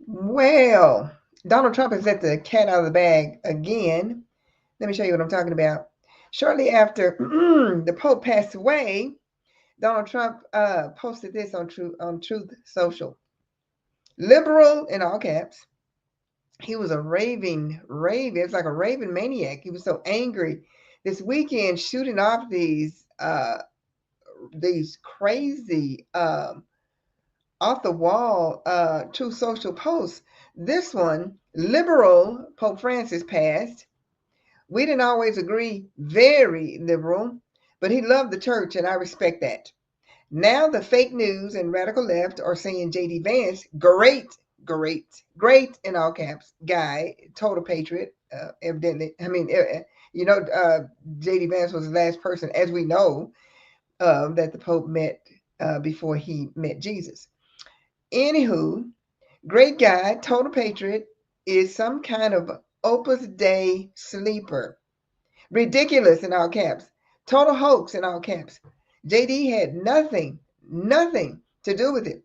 Well, Donald Trump has let the cat out of the bag again. Let me show you what I'm talking about. Shortly after the Pope passed away, Donald Trump posted this on Truth Social. Liberal in all caps. He was a raving. It's like a raving maniac. He was so angry this weekend, shooting off these crazy off the wall Truth Social posts. This one, liberal Pope Francis passed. We didn't always agree, very liberal, but he loved the church, and I respect that. Now the fake news and radical left are saying J.D. Vance, great in all caps, guy, total patriot, evidently. I mean, J.D. Vance was the last person, as we know, that the Pope met before he met Jesus. Anywho, great guy, total patriot, is some kind of Opus Dei sleeper. Ridiculous in all caps. Total hoax in all caps. JD had nothing to do with it.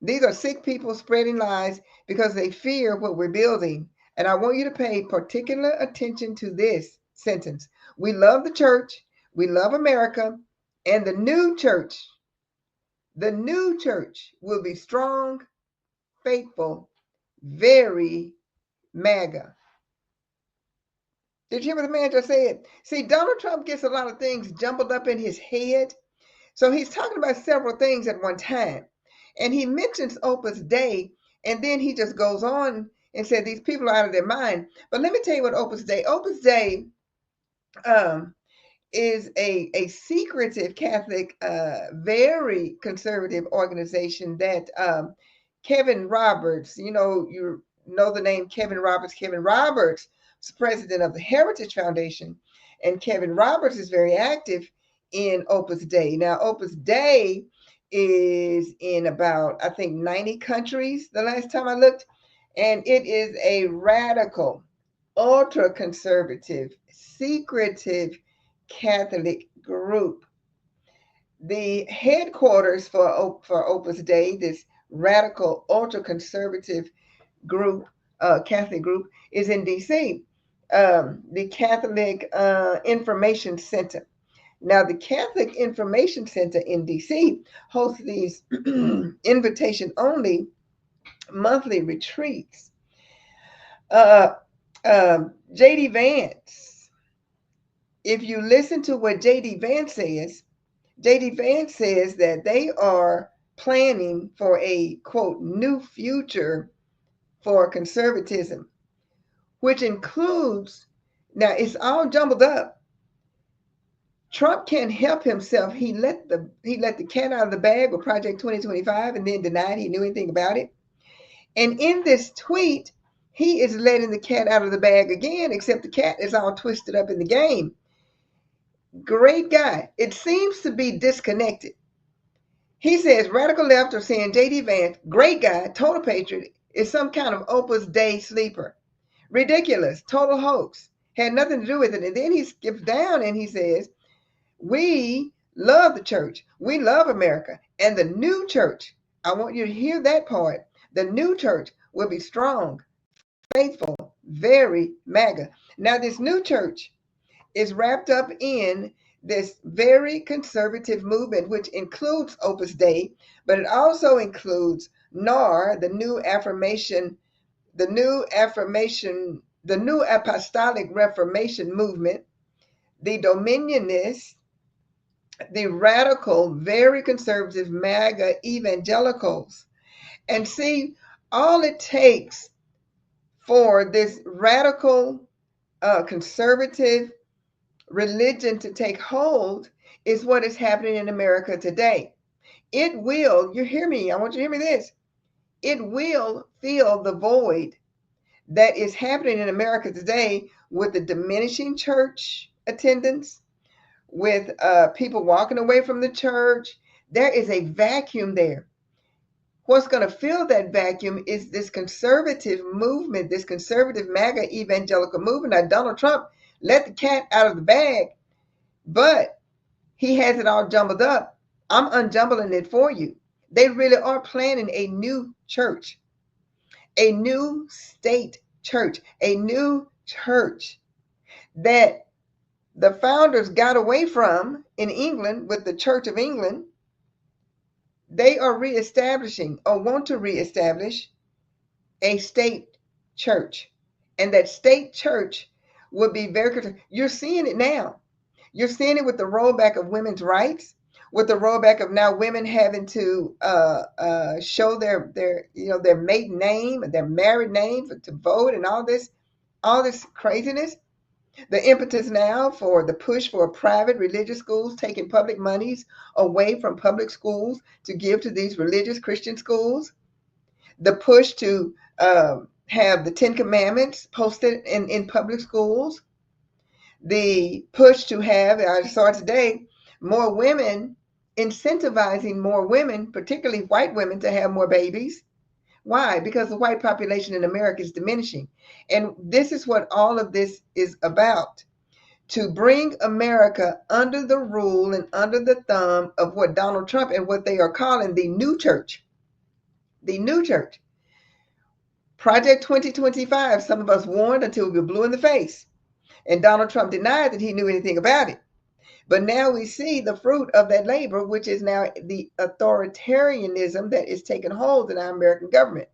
These are sick people spreading lies because they fear what we're building. And I want you to pay particular attention to this sentence. We love the church, we love America, and the new church will be strong, faithful, very MAGA. Did you hear what the man just said? See, Donald Trump gets a lot of things jumbled up in his head. So he's talking about several things at one time. And he mentions Opus Dei, and then he just goes on and said these people are out of their mind. But let me tell you what Opus Dei um, is a secretive Catholic, very conservative organization that Kevin Roberts, you know the name Kevin Roberts. Kevin Roberts is president of the Heritage Foundation, and Kevin Roberts is very active in Opus Dei. Now, Opus Dei is in about, I think, 90 countries the last time I looked, and it is a radical, ultra conservative, secretive Catholic group. The headquarters for Opus Dei, this radical, ultra conservative group, Catholic group, is in D.C. The Catholic Information Center. Now, the Catholic Information Center in D.C. hosts these invitation only monthly retreats. Uh, J.D. Vance, if you listen to what J.D. Vance says, J.D. Vance says that they are planning for a, quote, new future for conservatism, which includes, now it's all jumbled up. Trump can't help himself. He let the cat out of the bag with Project 2025 and then denied he knew anything about it. And in this tweet, he is letting the cat out of the bag again, except the cat is all twisted up in the game. Great guy. It seems to be disconnected. He says radical left are saying J.D. Vance, great guy, total patriot, is some kind of Opus Dei sleeper. Ridiculous, total hoax, had nothing to do with it. And then he skips down and he says, we love the church, we love America, and the new church, I want you to hear that part, the new church will be strong, faithful, very MAGA. Now, this new church is wrapped up in this very conservative movement, which includes Opus Dei, but it also includes NAR, the new apostolic reformation movement, the dominionists, the radical, very conservative MAGA evangelicals. And see, all it takes for this radical, conservative religion to take hold is what is happening in America today. It will, you hear me, I want you to hear me this, it will fill the void that is happening in America today with the diminishing church attendance, with people walking away from the church. There is a vacuum there. What's going to fill that vacuum is this conservative movement, this conservative MAGA evangelical movement. Now, Donald Trump let the cat out of the bag, but he has it all jumbled up. I'm unjumbling it for you. They really are planning a new church. a new state church, a new church that the founders got away from in England with the Church of England. They are reestablishing or want to reestablish a state church. And that state church will be very, you're seeing it now. You're seeing it with the rollback of women's rights, with the rollback of now women having to show their maiden name, their married name to vote, and all this craziness. The impetus now for the push for private religious schools, taking public monies away from public schools to give to these religious Christian schools. The push to have the Ten Commandments posted in public schools. The push to have, I saw today, more women, incentivizing more women, particularly white women, to have more babies. Why? Because the white population in America is diminishing. And this is what all of this is about. To bring America under the rule and under the thumb of what Donald Trump and what they are calling the new church. The new church. Project 2025, some of us warned until we were blue in the face. And Donald Trump denied that he knew anything about it. But now we see the fruit of that labor, which is now the authoritarianism that is taking hold in our American government.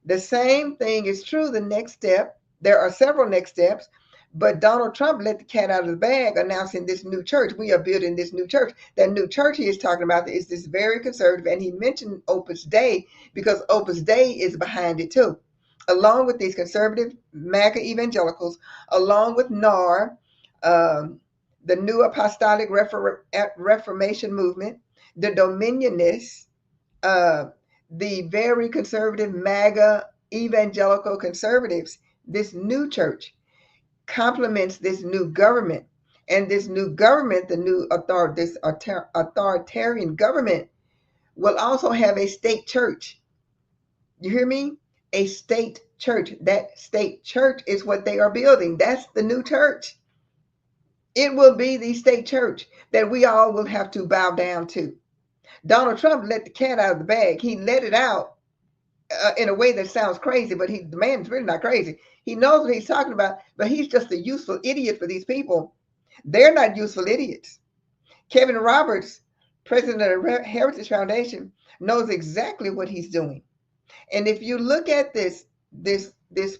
The same thing is true the next step. There are several next steps, but Donald Trump let the cat out of the bag, announcing this new church. We are building this new church. That new church he is talking about is this very conservative, and he mentioned Opus Dei because Opus Dei is behind it too, along with these conservative MAGA evangelicals, along with NAR, the New Apostolic Reformation Movement, the Dominionists, the very conservative MAGA evangelical conservatives. This new church complements this new government, and this new government, this authoritarian government, will also have a state church. You hear me? A state church. That state church is what they are building. That's the new church. It will be the state church that we all will have to bow down to. Donald Trump let the cat out of the bag. He let it out in a way that sounds crazy, but the man's really not crazy. He knows what he's talking about, but he's just a useful idiot for these people. They're not useful idiots. Kevin Roberts, president of the Heritage Foundation, knows exactly what he's doing. And if you look at this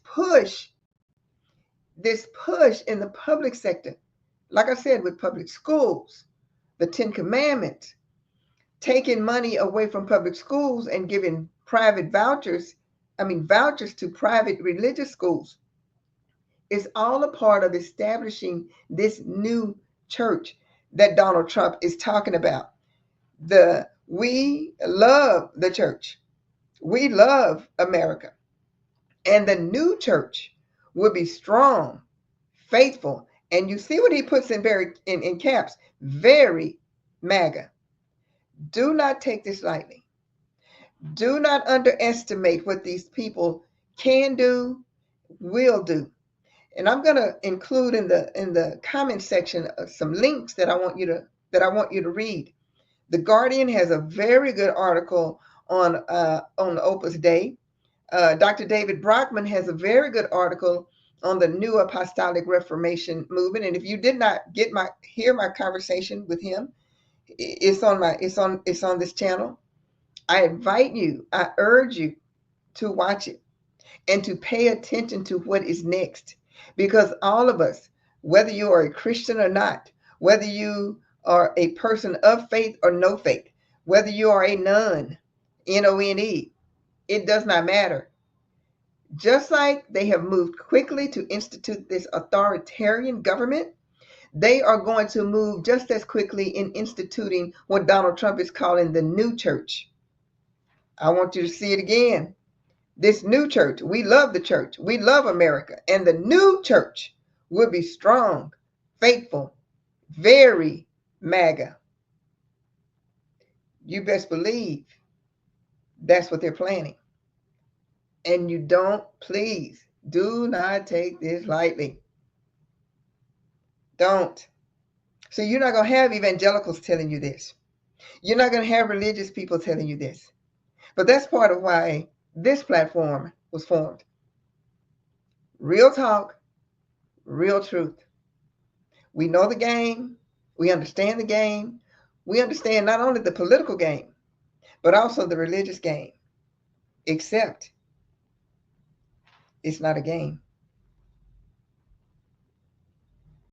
push in the public sector, like I said, with public schools, the Ten Commandments, taking money away from public schools and giving vouchers to private religious schools, is all a part of establishing this new church that Donald Trump is talking about. We love the church. We love America. And the new church will be strong, faithful, and you see what he puts in caps, very MAGA. Do not take this lightly. Do not underestimate what these people can do, will do. And I'm going to include in the comment section some links that I want you to read. The Guardian has a very good article on the Opus Dei. Dr. David Brockman has a very good article on the New Apostolic Reformation movement. And if you did not hear my conversation with him, it's on this channel. I urge you to watch it and to pay attention to what is next, because all of us, whether you are a Christian or not, whether you are a person of faith or no faith, whether you are a nun, N-O-N-E, it does not matter. Just like they have moved quickly to institute this authoritarian government, they are going to move just as quickly in instituting what Donald Trump is calling the new church. I want you to see it again. This new church, we love the church. We love America. And the new church will be strong, faithful, very MAGA. You best believe that's what they're planning. And please, do not take this lightly. Don't. So you're not going to have evangelicals telling you this. You're not going to have religious people telling you this. But that's part of why this platform was formed. Real talk, real truth. We know the game. We understand the game. We understand not only the political game, but also the religious game. Except it's not a game.